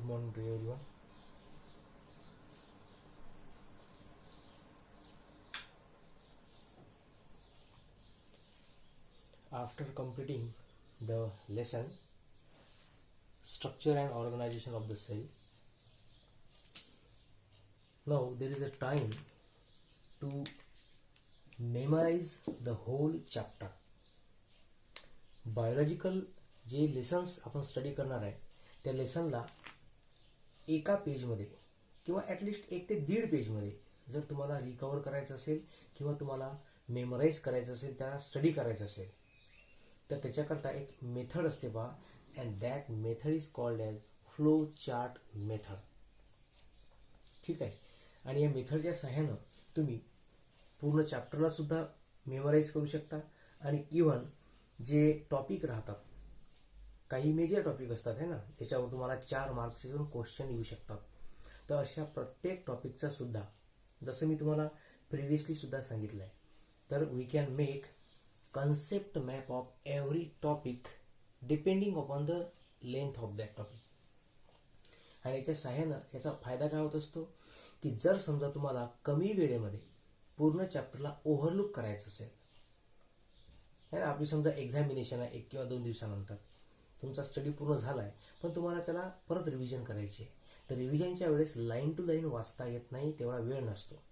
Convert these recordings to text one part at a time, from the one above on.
morning to everyone. After completing the lesson structure and organization of the cell, now there is a time to memorize the whole chapter. Biological जे lessons आपण study करणार आहे त्या लेसनला एका पेजमध्ये किंवा at least 1 ते 1.5 पेजमध्ये जर तुम्हाला रिकवर करायचं असेल किंवा तुम्हाला मेमोराईज करायचं असेल, त्याला स्टडी करायचं असेल, तर त्याच्याकरता एक मेथड असते पहा, and that method is called as flow chart method. ठीक आहे. आणि या मेथडच्या सहाय्यानं तुम्ही पूर्ण चॅप्टरला सुद्धा मेमोराईज करू शकता आणि इव्हन जे टॉपिक राहतात, काही मेजर टॉपिक असतात है ना, याच्यावर तुम्हाला 4 मार्क्सचे क्वेश्चन येऊ शकतात. तर अशा प्रत्येक टॉपिकचा सुद्धा जसं मी तुम्हाला प्रिव्हियसली सुद्धा सांगितलं आहे, तर we can make concept map of every topic depending upon the length of that topic. आणि याच्या सहाय्यानं याचा फायदा काय होत असतो की जर समजा तुम्हाला कमी वेळेमध्ये पूर्ण चॅप्टरला ओव्हरलुक करायचं असेल, है ना, आपली समजा एक्झामिनेशन आहे 1 किंवा 2 दिवसानंतर, तुमचा स्टडी पूर्ण झाला आहे पण तुम्हाला त्याला परत रिव्हिजन करायची आहे, तर रिव्हिजनच्या वेळेस लाईन टू लाईन वाचता येत नाही, तेवढा वेळ नसतो.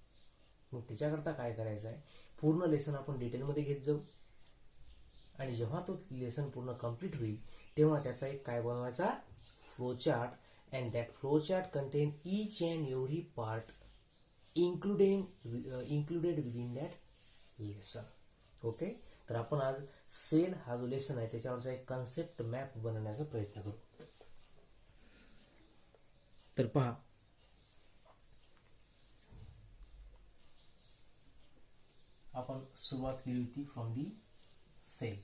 मग त्याच्याकरता काय करायचं आहे, पूर्ण लेसन आपण डिटेलमध्ये घेत जाऊ आणि जेव्हा तो लेसन पूर्ण कंप्लीट होईल तेव्हा त्याचा एक काय बनवायचा, flow chart, and that flow chart content each and every part included within that lesson. Okay. तर आपण आज सेल हा जो लेसन आहे त्याच्यावरचा एक कन्सेप्ट मॅप बनवण्याचा प्रयत्न करू. तर पहा, आपण सुरुवात केली होती फ्रॉम दी सेल.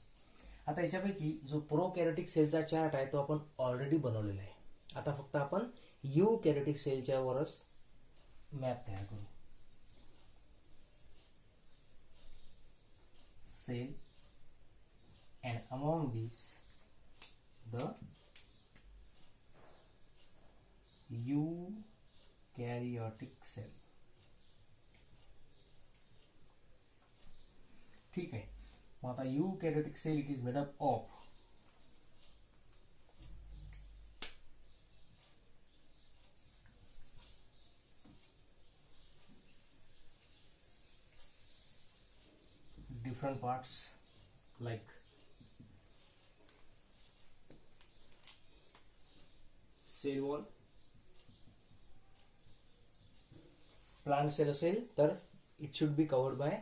आता याच्यापैकी जो प्रोकॅरियोटिक सेलचा चार्ट आहे तो आपण ऑलरेडी बनवलेला आहे. आता फक्त आपण यूकॅरियोटिक सेलच्या वरच मॅप तयार करू. Cell and among these the eukaryotic cell. ठीक आहे. मग आता eukaryotic cell it is made up of different parts like cell wall. Plant cell असेल तर it should be covered by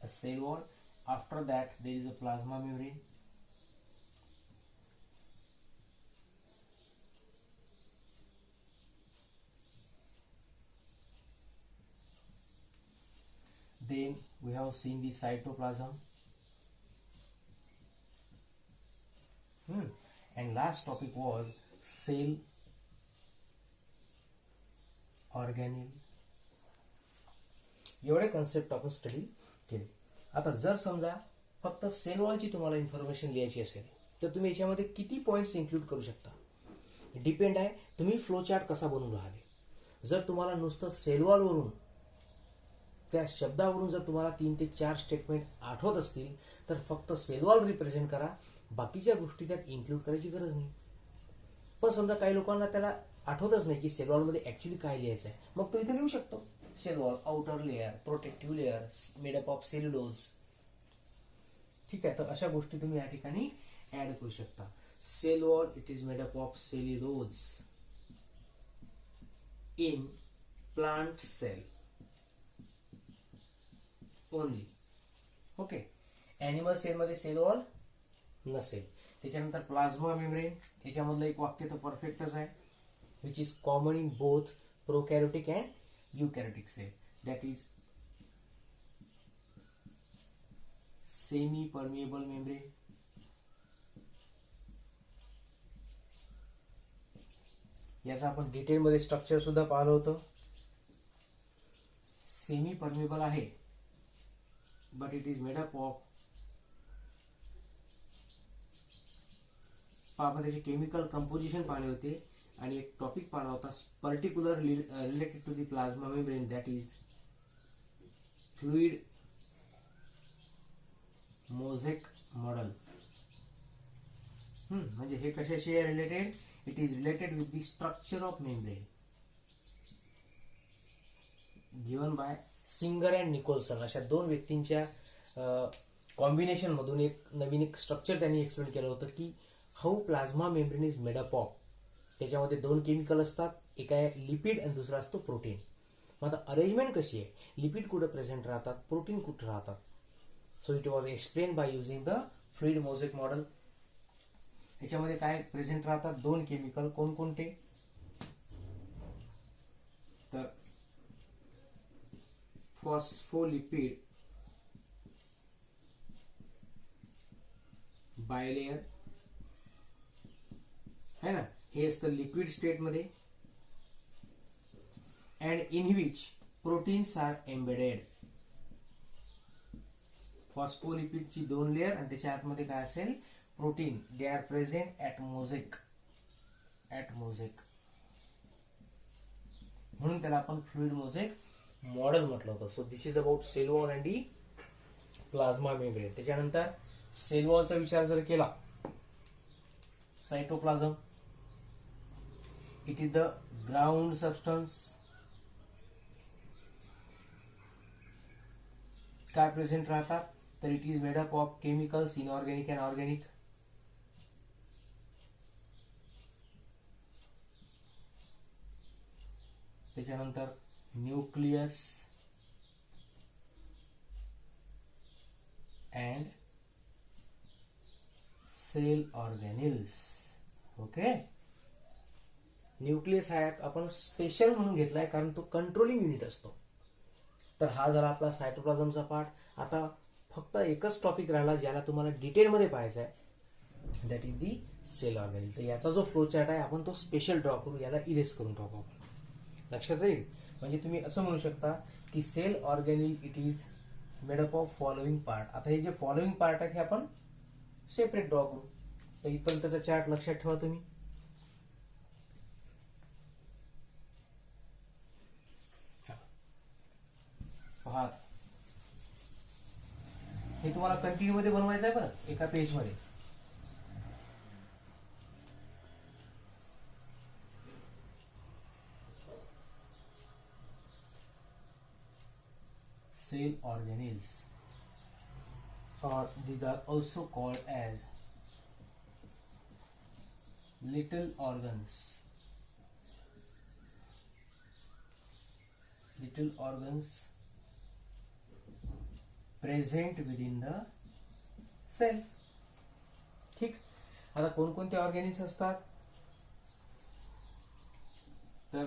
a cell wall. After that there is a plasma membrane. Then we have seen the cytoplasm. And last topic was cell organelle. एवढे concept आपण study केले. आता जर समजा फक्त sale वॉलची तुम्हाला इन्फॉर्मेशन लिहायची असेल तर तुम्ही याच्यामध्ये किती पॉइंट्स इन्क्लूड करू शकता, डिपेंड आहे तुम्ही फ्लो चार्ट कसा बनवून राहिले. जर तुम्हाला नुसतं सेल वॉलवरून त्या शब्दावरून जर तुम्हाला 3 ते 4 स्टेटमेंट आठवत असतील तर फक्त सेल वॉल रिप्रेझेंट करा, बाकीच्या गोष्टी त्यात इन्क्लूड करायची गरज नाही. पण समजा काही लोकांना त्याला आठवतच नाही की सेल वॉलमध्ये ऍक्च्युली काय लिहायचं आहे, मग तो इथे लिहू शकतो. Cell wall outer layer, protective layer made up of cellulose. ठीक आहे. तर अशा गोष्टी तुम्ही या ठिकाणी ऍड करू शकता. Cell wall it is made up of cellulose in plant cell only. Okay. Animal सेलमध्ये सेल वॉल नसेल. त्याच्यानंतर प्लाझ्मा मेम्ब्रेन, याच्यामधलं एक वाक्य तर परफेक्टच आहे, which is common in both prokaryotic and eukaryotic cell, that is semi permeable membrane. याचा आपण डिटेलमध्ये स्ट्रक्चर सुद्धा पाहिलं होतं. सेमी परमिएबल आहे but it is made up of, आपण त्याचे केमिकल कंपोजिशन पाहिले होते आणि एक टॉपिक पाहिला होता particular related to the plasma membrane, that is fluid mosaic model. म्हणजे हे कशाशी आहे related? It is related with the structure of membrane given by Singer and Nicolson. अशा दोन व्यक्तींच्या कॉम्बिनेशन मधून एक नवीन एक स्ट्रक्चर त्यांनी एक्सप्लेन केलं होतं की how plasma membrane is made up of. त्याच्यामध्ये दोन केमिकल असतात, एक आहे लिपिड आणि दुसरा असतो प्रोटीन. मग आता अरेंजमेंट कशी आहे? लिपिड कुठे प्रेझेंट राहतात, प्रोटीन कुठे राहतात. So it was explain by using the fluid mosaic model. याच्यामध्ये काय प्रेझेंट राहतात? दोन केमिकल. कोणकोणते? तर फॉस्फोलिपिड बायलेयर है ना, हे असतं लिक्विड स्टेट मध्ये. And in which proteins are embedded. फॉस्फोलिपिडची दोन लेअर आणि त्याच्या आतमध्ये काय असेल? Protein. They are present at mosaic. म्हणून त्याला आपण फ्लुइड मोझेक मॉडेल म्हटलं होतं. So this is about cell wall and the plasma membrane. त्याच्यानंतर सेल वॉलचा विचार जर केला, cytoplasm, it is the ground substance. काय प्रेझेंट राहतात? तर it is made up of chemicals, inorganic and organic. त्याच्यानंतर nucleus and cell organelles. Okay. Nucleus हा आपण स्पेशल म्हणून घेतलाय कारण तो कंट्रोलिंग युनिट असतो. तर हा झाला आपला सायटोप्लाझमचा पार्ट. आता फक्त एकच टॉपिक राहिला ज्याला तुम्हाला डिटेलमध्ये पाहायचा आहे, that is the sale organelle. तर याचा जो फ्लो चार्ट आहे आपण तो स्पेशल ड्रॉ करू, याला इरेज करून टाकू आपण. लक्षात राहील. म्हणजे तुम्ही असं म्हणू शकता की cell organelle it is made up of following part. आता हे जे फॉलोइंग पार्ट आहेत हे आपण सेपरेट ड्रॉ करू. तर इथपर्यंतचा चार्ट लक्षात ठेवा तुम्ही. पहा, हे तुम्हाला कंटिन्यू मध्ये बनवायचं आहे बरं, एका पेज मध्ये. Cell organelles, or these are also called as little organs. Little organs present within the cell. ठीक. आता कोणकोणते ऑर्गॅनिल्स असतात? तर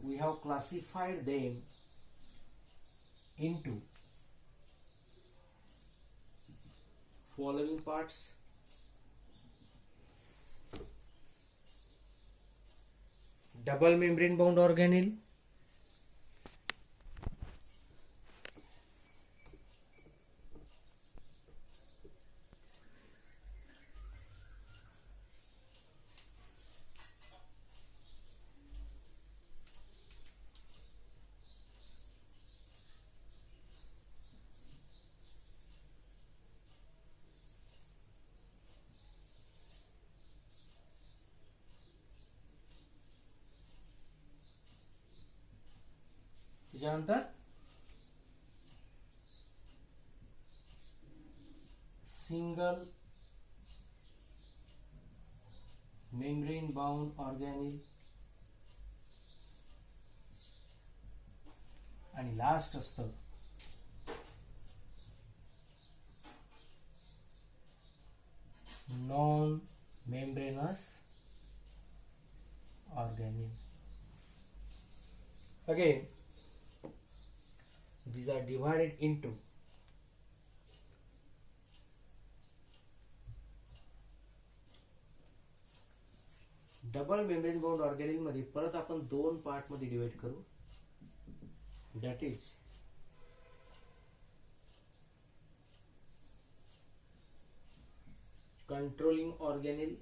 we have classified them into following parts. Double membrane bound organelle, त्याच्यानंतर सिंगल मेम्ब्रेन बाउंड ऑर्गॅनिल आणि last असतं non membranous organelle. Again, these are divided into double membrane bound organelle मध्ये परत आपण दोन पार्ट मध्ये डिवाइड करू. दॅट इज कंट्रोलिंग ऑर्गॅनिल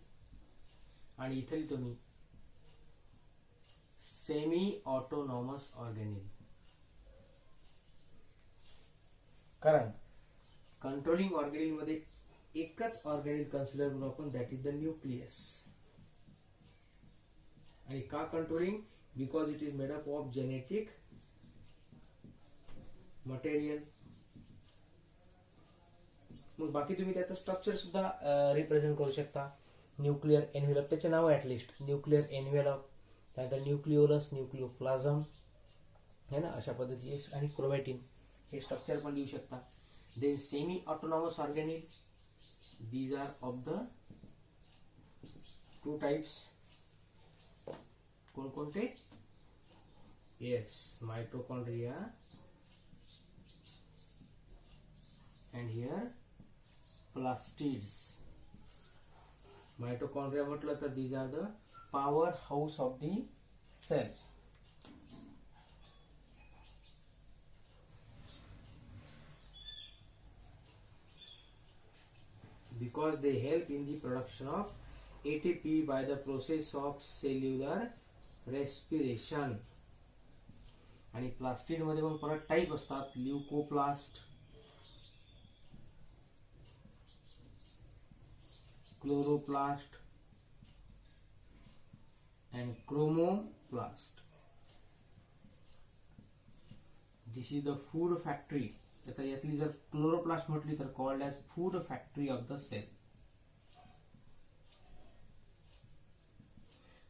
आणि इथे लिहितो मी सेमी ऑटोनॉमस ऑर्गेनिल. कारण कंट्रोलिंग ऑर्गेनिल मध्ये एकच ऑर्गेनिल कन्सिडर करू आपण, दॅट इज द न्यूक्लियस. आणि का controlling? Because it is made up of genetic material. मग बाकी तुम्ही त्याचं स्ट्रक्चर सुद्धा रिप्रेझेंट करू शकता. न्यूक्लियर एनव्हेलप, त्याचे नाव ऍटलिस्ट न्यूक्लियर एनव्हेलप, त्यानंतर न्यूक्लिओलस, न्यूक्लिओप्लाझम है ना, अशा पद्धतीचे. आणि क्रोमॅटिन हे स्ट्रक्चर पण लिहू शकता. Then semi autonomous organelle, these are of the two types. कोणकोणते? Yes, mitochondria and here plastids. Mitochondria म्हटलं तर these are the power house of the cell. Because they help in the production of ATP by the process of cellular respiration. आणि plastid मध्ये पण परत type असतात, ल्युकोप्लास्ट, chloroplast and chromoplast. This is the food factory. आता यातली जर chloroplast म्हटली तर called as food factory of the cell.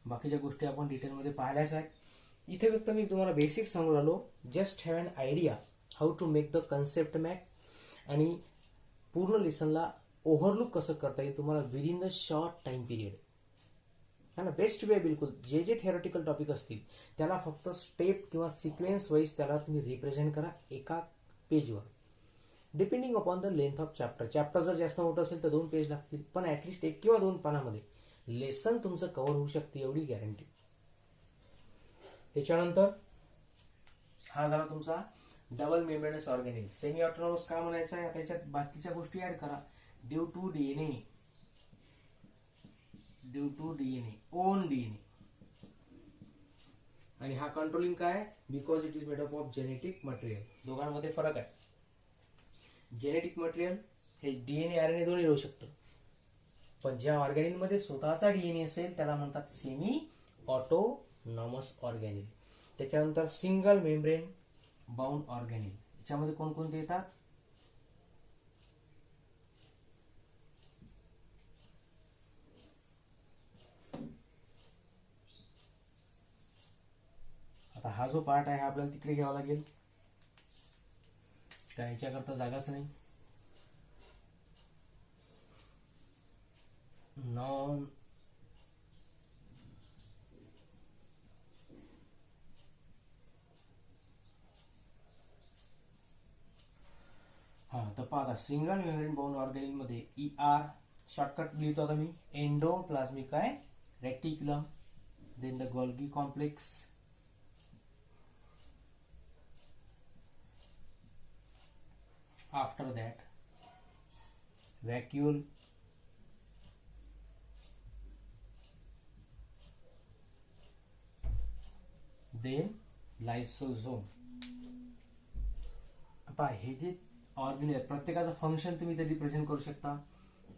बाकीच्या गोष्टी आपण डिटेलमध्ये पाहिल्याच आहेत. इथे फक्त मी तुम्हाला बेसिक सांगून आलो. Just have an idea how to make the concept map. आणि पूर्ण लेसनला ओव्हरलुक कसं करता येईल तुम्हाला within the short time period, है ना. बेस्ट वे बिलकुल. जे जे थेरॉटिकल टॉपिक असतील त्याला फक्त स्टेप किंवा सिक्वेन्स वाईज त्याला तुम्ही रिप्रेझेंट करा एका पेजवर, depending upon the length of chapter. Chapter जर जास्त मोठं असेल तर 2 पेज लागतील, पण ऍटलिस्ट 1 किंवा 2 पानामध्ये लेसन तुमचं कव्हर होऊ शकते एवढी गॅरंटी. त्याच्यानंतर हा झाला तुमचा double membranous organelle. Semi autonomous का म्हणायचं आहे, त्याच्यात बाकीच्या गोष्टी ऍड करा. Due to DNA, own DNA. आणि हा कंट्रोलिंग काय? Because it is made up of genetic material. दोघांमध्ये फरक आहे. जेनेटिक मटेरियल हे डीएनए आरएनए दोन्ही राहू शकतं, पण ज्या ऑर्गॅनिल मध्ये स्वतःचा डीएनए असेल त्याला म्हणतात सेमी ऑटोनॉमस ऑर्गॅनिल. त्याच्यानंतर सिंगल मेम्ब्रेन बाउंड ऑर्गॅनिल. याच्यामध्ये कोणकोणते येतात? आता हा जो पार्ट आहे हा आपल्याला तिकडे घ्यावा लागेल, कारण याच्याकरता जागाच नाही. नॉन तर पाहता सिंगल मेम्ब्रेन बाउंड ऑर्गॅनिल मध्ये ER शॉर्टकट लिहितो आता मी. एंडोप्लाझ्मिक काय reticulum, then the Golgi complex, after that vacuole, then lysosome. आता हे जे ऑर्गेनिल प्रत्येकाचं फंक्शन तुम्ही ते रिप्रेझेंट करू शकता.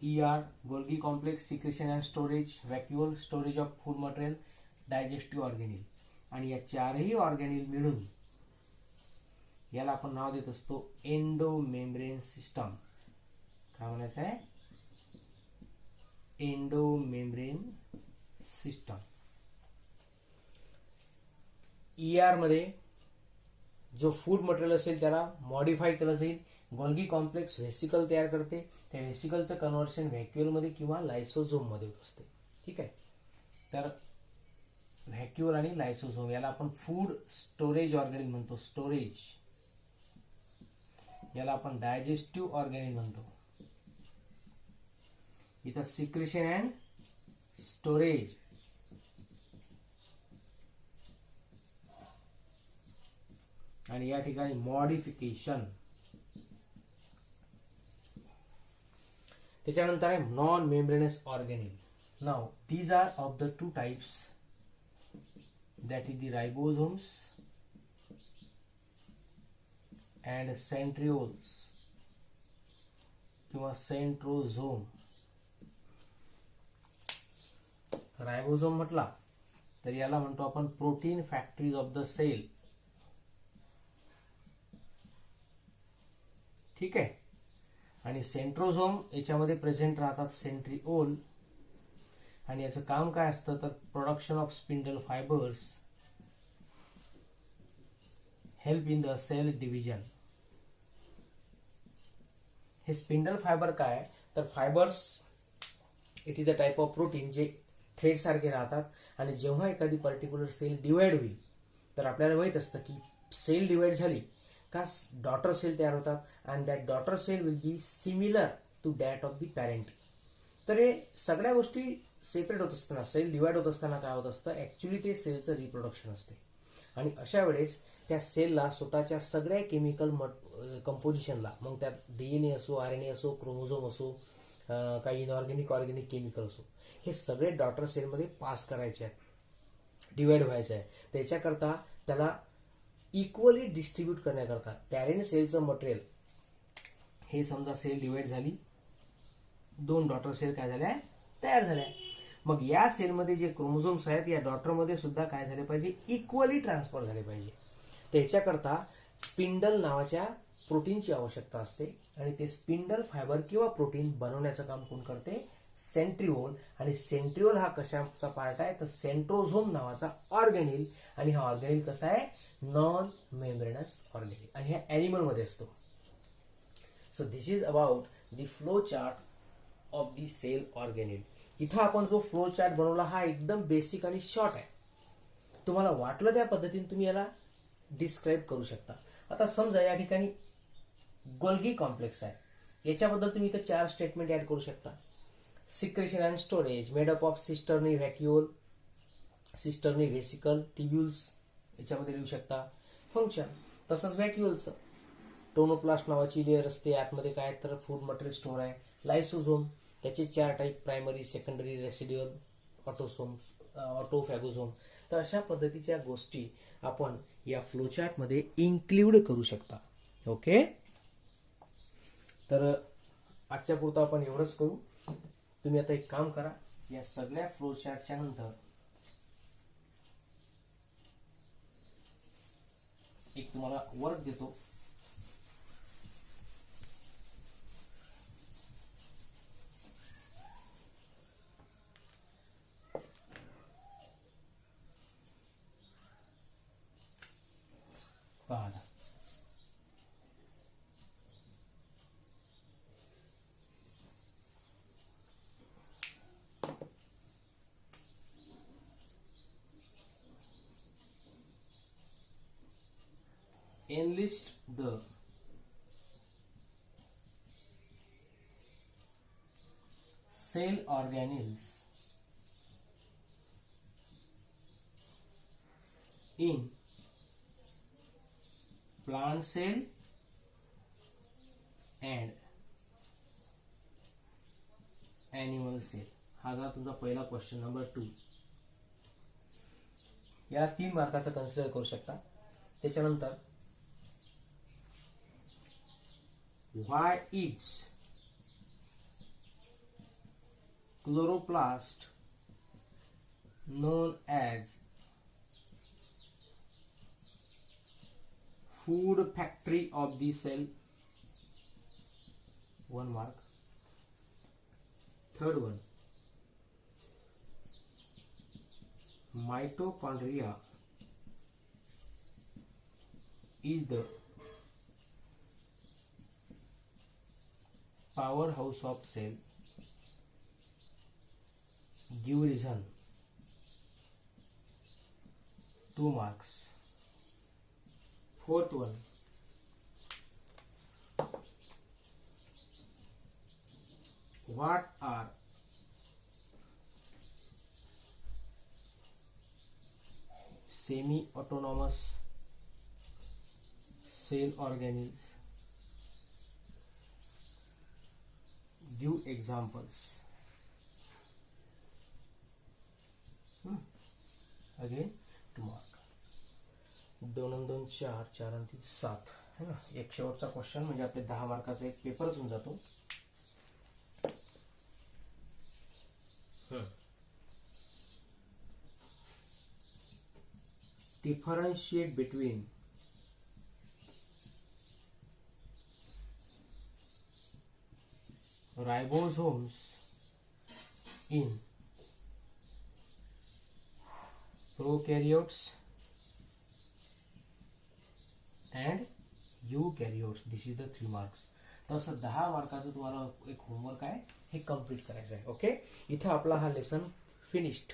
ER Golgi complex, secretion and storage, व्हॅक्युअल storage of food material, digestive organelle. आणि या चारही ऑर्गेनिल मिळून याला आपण नाव देत असतो एंडो मेम्ब्रेन सिस्टम. काय म्हणायचं आहे? Endo membrane system. ER मध्ये जो फूड मटेरियल असेल त्याला मॉडिफाय केलं जाईल. गोल्गी कॉम्प्लेक्स व्हेसिकल तयार करते, त्या व्हेसिकलचं कन्व्हर्शन व्हॅक्युअल मध्ये किंवा लायसोझोम मध्ये होत असते. ठीक आहे. तर व्हॅक्युअल आणि लायसोझोम याला आपण फूड स्टोरेज ऑर्गेनिल म्हणतो. स्टोरेज याला आपण डायजेस्टिव्ह ऑर्गेनिल म्हणतो. इथं सिक्रेशन अँड स्टोरेज, आणि या ठिकाणी मॉडिफिकेशन. त्याच्यानंतर आहे नॉन मेम्ब्रेनस ऑर्गेनिल. नाव these are of the two types that is the ribosomes and centrioles किंवा सेंट्रोझोम. रायबोझोम म्हटला तर याला म्हणतो आपण protein factories of the cell. ठीक आहे. आणि सेंट्रोझोम याच्यामध्ये प्रेझेंट राहतात सेंट्रिओल. आणि याचं काम काय असतं तर production of spindle fibres, help in the cell division. हे स्पिंडल फायबर काय तर fibres it is the type of protein जे थ्रेड सारखे राहतात. आणि जेव्हा एखादी पर्टिक्युलर सेल डिवाइड होईल तर आपल्याला माहित असतं की सेल डिवाइड झाली का डॉटर सेल तयार होतात and that daughter cell will be similar to that of the parent. तर हे सगळ्या गोष्टी सेपरेट होत असताना, सेल डिवाइड होत असताना काय होत असतं ऍक्च्युली ते सेलचं रिप्रोडक्शन असते. आणि अशा वेळेस त्या सेलला स्वतःच्या सगळ्या केमिकल कंपोजिशनला, मग त्यात डीएनए असो, आरएनए असो, क्रोमोझोम असो, काही इनऑर्गॅनिक ऑर्गॅनिक केमिकल असो, हे सगळे डॉटर सेलमध्ये पास करायचे आहेत, डिवाइड व्हायचे आहे. त्याच्याकरता त्याला इक्वली डिस्ट्रीब्यूट करण्याकरता पॅरेंट सेलचं मटेरियल, हे समजा सेल डिवाइड झाली, 2 डॉटर सेल काय झाल्या तयार झाल्या. मग या सेलमध्ये जे क्रोमोझोम्स आहेत या डॉटरमध्ये सुद्धा काय झाले पाहिजे इक्वली ट्रान्सफर झाले पाहिजे. त्याच्याकरता स्पिंडल नावाच्या प्रोटीनची आवश्यकता असते. आणि ते स्पिंडल फायबर किंवा प्रोटीन बनवण्याचं काम कोण करते सेंट्रिओल. आणि सेंट्रिओल हा कशाचा पार्ट आहे तर सेंट्रोझोम नावाचा ऑर्गॅनिल. आणि हा ऑर्गॅनिल कसा आहे नॉन मेम्ब्रेनस ऑर्गॅनिल आणि हा ॲनिमलमध्ये असतो. So this is about the flow chart of the cell organelle. इथं आपण जो फ्लो चार्ट बनवला हा एकदम बेसिक आणि शॉर्ट आहे. तुम्हाला वाटलं त्या पद्धतीने तुम्ही याला डिस्क्राईब करू शकता. आता समजा या ठिकाणी गोल्गी कॉम्प्लेक्स आहे, याच्याबद्दल तुम्ही इथं 4 स्टेटमेंट ऍड करू शकता. Secretion and storage made up of cisternae vacuole, cisternae vesicle, tubules याच्यामध्ये लिहू शकता. फंक्शन तसंच व्हॅक्युलचं टोनोप्लास्ट नावाची लेअर असते, आतमध्ये काय तर फूड मटेरियल स्टोर आहे. लायसोझोम त्याचे 4 type, primary, secondary, residual, autosomes, autophagosome. तर अशा पद्धतीच्या गोष्टी आपण या फ्लोचार्टमध्ये इन्क्ल्यूड करू शकता. ओके. तर आजच्या पुरतं आपण एवढंच करू. तुम्ही आता एक काम करा, या सगळ्या फ्लोचार्टच्या नंतर एक तुम्हाला वर्क देतो. पहा, enlist the cell organelles in plant cell and animal cell. हा झाला तुमचा पहिला क्वेश्चन नंबर 2. या 3 मार्काचा कन्सिडर करू शकता. त्याच्यानंतर why is chloroplast known as food factory of the cell? 1 mark. Third one, mitochondria is the powerhouse of cell. Give reason. 2 marks. Fourth one, what are semi-autonomous cell organelles? Give examples. Again, 2 mark. 2 आणि 2 4, 4 आणि 3 7 है ना. एक शेवटचा question म्हणजे आपले 10 मार्काचा एक पेपरच होऊन जातो. Differentiate between ribosomes in prokaryotes and eukaryotes. This is the 3 marks. तसं 10 मार्काचं तुम्हाला एक होमवर्क आहे, हे कम्प्लीट करायचं आहे. ओके, इथं आपला हा लेसन फिनिश्ड.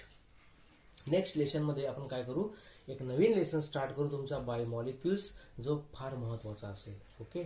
नेक्स्ट लेसन मध्ये आपण काय करू, एक नवीन लेसन स्टार्ट करू तुमचा बायोमॉलिक्युल्स, जो फार महत्वाचा असेल. ओके.